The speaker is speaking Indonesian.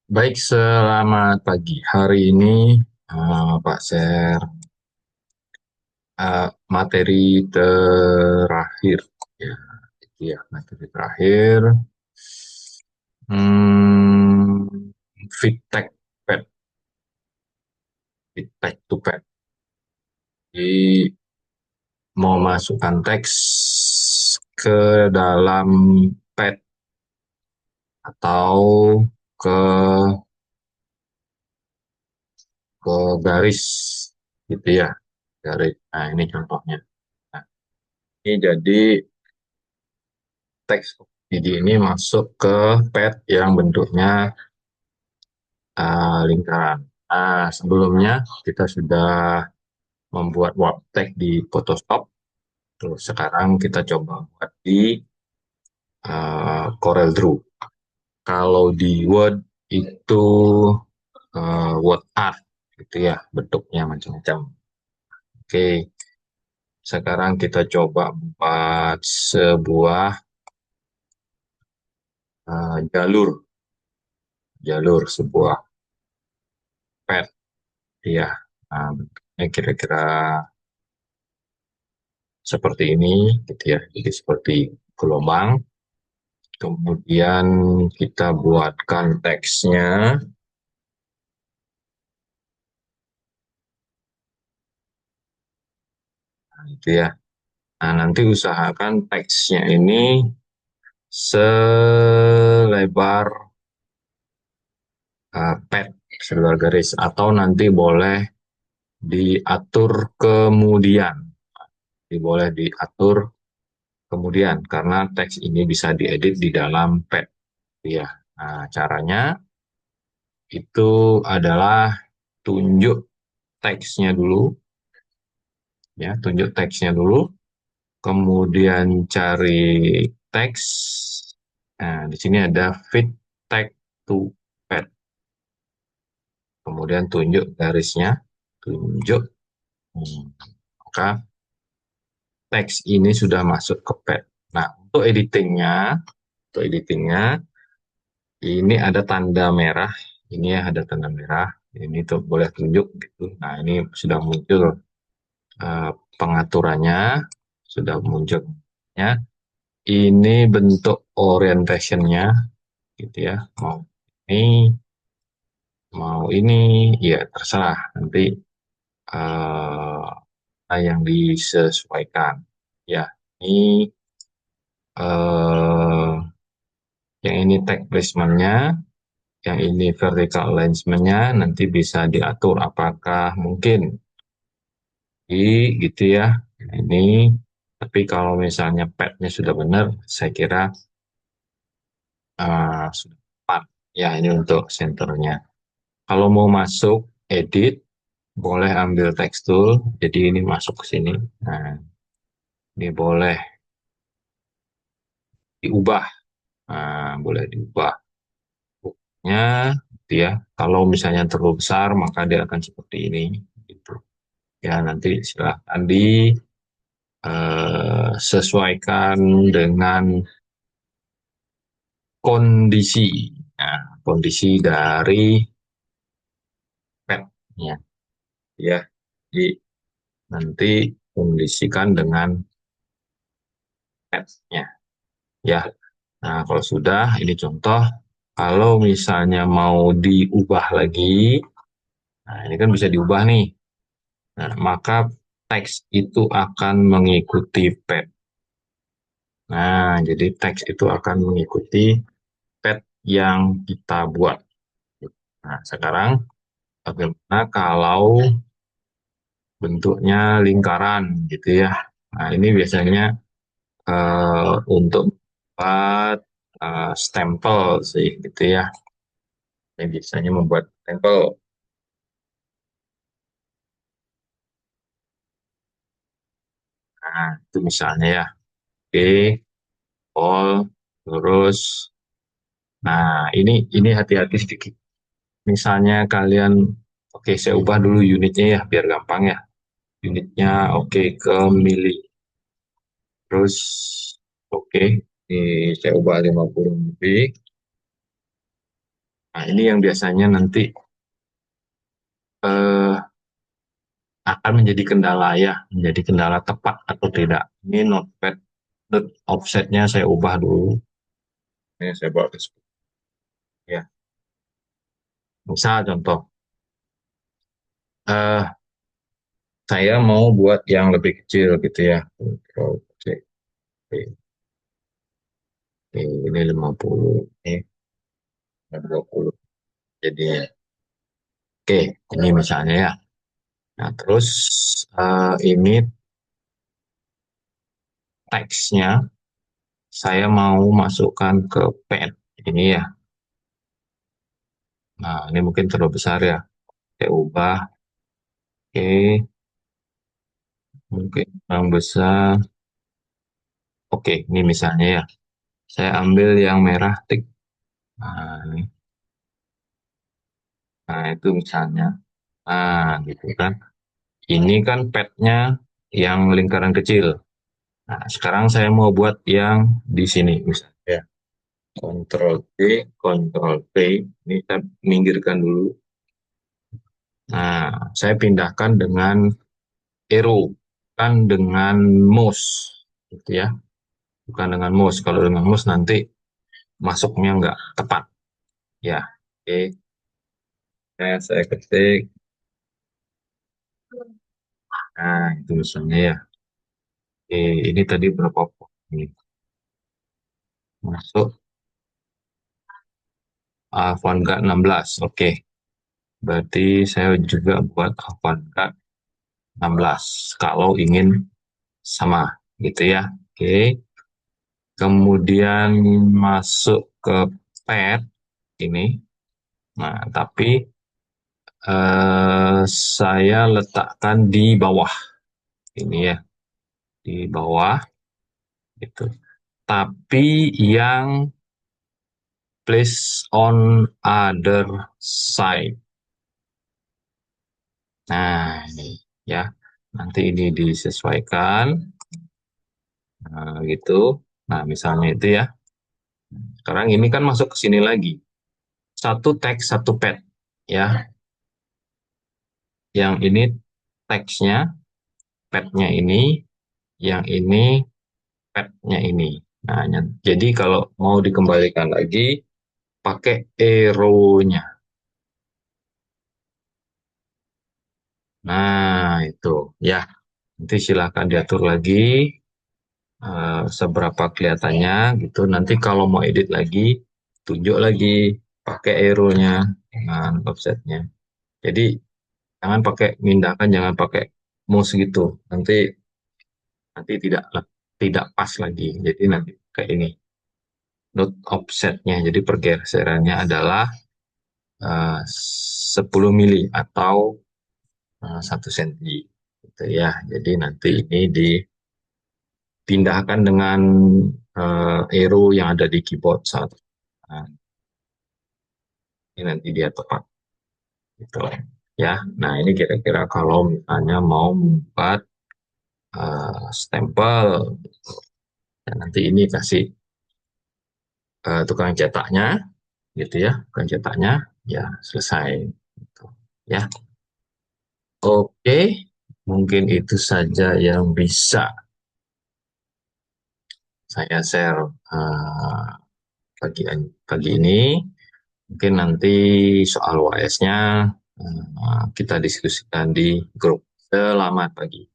Baik, selamat pagi. Hari ini Pak share materi terakhir. Ya, itu ya materi terakhir. Hmm, Feedback pet, feedback to pet. Jadi mau masukkan teks ke dalam pet atau ke ke garis, gitu ya, garis. Nah, ini contohnya. Nah, ini jadi teks jadi ini masuk ke pet yang bentuknya lingkaran. Nah, sebelumnya kita sudah membuat warp text di Photoshop. Terus sekarang kita coba buat di Corel Draw. Kalau di Word itu word art, gitu ya, bentuknya macam-macam. Oke, sekarang kita coba buat sebuah jalur, sebuah pet, ya. Nah, bentuknya kira-kira seperti ini, gitu ya. Jadi seperti gelombang. Kemudian kita buatkan teksnya, gitu ya. Nah, nanti usahakan teksnya ini selebar pet, selebar garis, atau nanti boleh diatur kemudian. Boleh diatur kemudian, karena teks ini bisa diedit di dalam pet. Ya, nah, caranya itu adalah tunjuk teksnya dulu, ya, tunjuk teksnya dulu, kemudian cari teks. Nah, di sini ada fit text to pad. Kemudian tunjuk garisnya, tunjuk. Maka teks ini sudah masuk ke pad. Nah, untuk editingnya ini ada tanda merah. Ini ya, ada tanda merah. Ini tuh boleh tunjuk gitu. Nah, ini sudah muncul eh, pengaturannya, sudah muncul ya. Ini bentuk orientationnya, gitu ya. Ini mau ini, ya terserah nanti yang disesuaikan. Ya, ini eh, yang ini tag placementnya, yang ini vertical alignment-nya nanti bisa diatur apakah mungkin di, gitu ya. Ini, tapi kalau misalnya pad-nya sudah benar, saya kira sudah tepat. Ya, ini untuk senternya. Kalau mau masuk edit, boleh ambil text tool. Jadi ini masuk ke sini. Nah, ini boleh diubah. Nah, boleh diubah bentuknya, gitu ya. Kalau misalnya terlalu besar, maka dia akan seperti ini. Gitu. Ya, nanti silahkan disesuaikan dengan kondisi. Nah, kondisi dari pet-nya. Ya, jadi nanti kondisikan dengan pet-nya. Ya, nah kalau sudah, ini contoh. Kalau misalnya mau diubah lagi, nah ini kan bisa diubah nih. Nah, maka teks itu akan mengikuti pet. Nah, jadi teks itu akan mengikuti pet yang kita buat. Nah, sekarang bagaimana kalau bentuknya lingkaran, gitu ya. Nah, ini biasanya untuk membuat stempel sih, gitu ya. Ini biasanya membuat stempel. Nah, itu misalnya ya. Oke, all, terus. Nah, ini hati-hati sedikit. Misalnya kalian, oke, saya ubah dulu unitnya ya, biar gampang ya. Unitnya oke ke mili. Terus, oke, ini saya ubah 50 mili. Nah, ini yang biasanya nanti eh, akan menjadi kendala ya, menjadi kendala tepat atau tidak. Ini notepad, note offsetnya saya ubah dulu. Ini saya bawa ke ya. Misal contoh, eh, saya mau buat yang lebih kecil gitu ya. Control C, P, P, ini 50, ini 20. Jadi, oke, ini misalnya ya. Nah, terus ini teksnya saya mau masukkan ke pad ini ya. Nah, ini mungkin terlalu besar ya. Saya ubah, oke, mungkin yang besar. Oke, ini misalnya ya. Saya ambil yang merah tik. Nah, ini. Nah, itu misalnya. Nah, gitu kan. Ini kan padnya yang lingkaran kecil. Nah, sekarang saya mau buat yang di sini misalnya. Ya. Ctrl C, Ctrl V. Ini saya minggirkan dulu. Nah, saya pindahkan dengan arrow, bukan dengan mouse, gitu ya. Bukan dengan mouse. Kalau dengan mouse nanti masuknya nggak tepat. Ya, oke. Saya ketik. Nah, itu misalnya ya. Oke, ini tadi berapa poin? Ini masuk Avantgarde 16. Oke, berarti saya juga buat Avantgarde 16 kalau ingin sama gitu ya. Oke, kemudian masuk ke pad ini. Nah, tapi saya letakkan di bawah ini ya, di bawah itu. Tapi yang place on other side. Nah, ini ya. Nanti ini disesuaikan gitu. Nah, misalnya itu ya. Sekarang ini kan masuk ke sini lagi. Satu teks, satu pad ya. Yang ini teksnya, padnya ini, yang ini padnya ini. Nah, jadi kalau mau dikembalikan lagi, pakai arrow-nya. Nah, itu ya. Nanti silakan diatur lagi seberapa kelihatannya gitu. Nanti kalau mau edit lagi, tunjuk lagi pakai arrow-nya dengan offsetnya. Jadi jangan pakai mindahkan, jangan pakai mouse gitu. Nanti nanti tidak pas lagi. Jadi nanti kayak ini. Note offsetnya. Jadi pergeserannya adalah 10 mili atau 1 senti gitu ya. Jadi nanti ini dipindahkan dengan arrow yang ada di keyboard saat nah, ini nanti dia tepat gitu ya. Nah, ini kira-kira kalau misalnya mau membuat stempel dan nanti ini kasih tukang cetaknya gitu ya, tukang cetaknya ya selesai gitu. Ya. Oke, mungkin itu saja yang bisa saya share pagi pagi ini. Mungkin nanti soal UAS-nya kita diskusikan di grup. Selamat pagi.